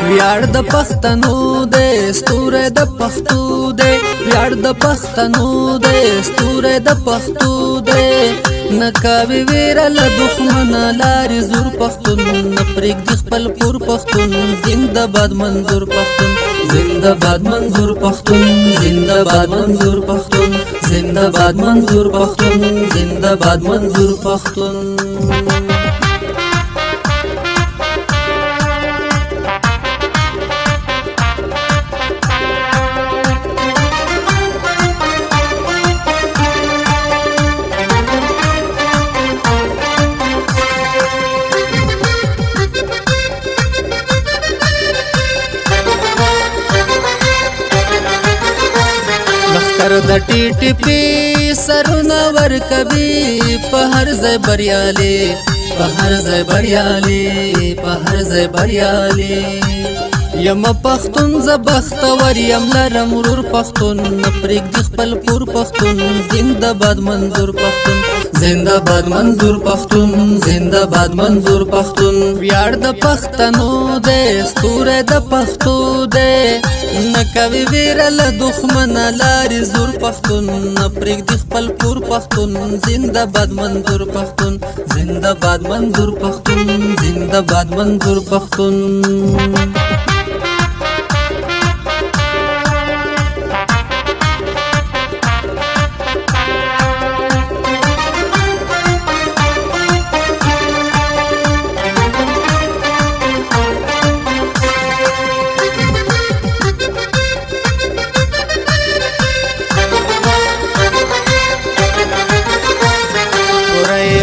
ویاړ د پښتنو دې ستوره د پښتو دې ویاړ د پښتنو دې ستوره د پښتو دې نکاوي ویره له دښمن لارې زور پښتون پرېږدي خپل پور پښتون زنده باد منظور پښتون زنده باد منظور پښتون زنده باد منظور پښتون زنده باد منظور پښتون زنده باد منظور پښتون د ټي ټي پي سرونه ورکوي په هر ځای بریالي په هر ځای بریالي په هر ځای بریالي یم پښتون ز بختور یم لرم ورور پښتون پرېږدي خپل پور پښتون زنده باد منظور پښتون زنده باد منظور پښتون زنده باد منظور پښتون ویاړ د پښتنو دې ستوره د پښتو دې نکوي ویره له دښمن لارې زور پښتون پرېږدي خپل پور پښتون زنده باد منظور پښتون زنده باد منظور پښتون زنده باد منظور پښتون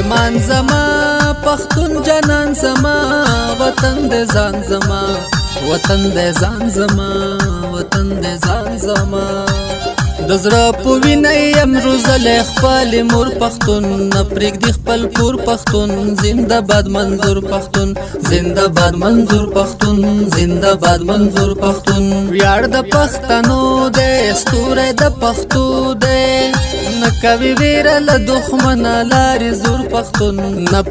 ایمان زما پښتون جنان زما وطن دې ځان زما وطن دې ځان زما وطن دې ځان زما د زړه په وینه یم روزلی خپل مور پښتون پرېږدي خپل پور پښتون زنده باد منظور پښتون زنده باد منظور پښتون زنده باد منظور پښتون ویاړ د پښتنو دې ستوره د پښتو دې نکوي ویره له دښمن لارې زور پښتون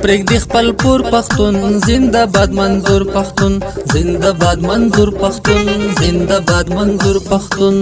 پرېږدي خپل پور پښتون زنده باد منظور پښتون زنده باد منظور پښتون زنده باد منظور پښتون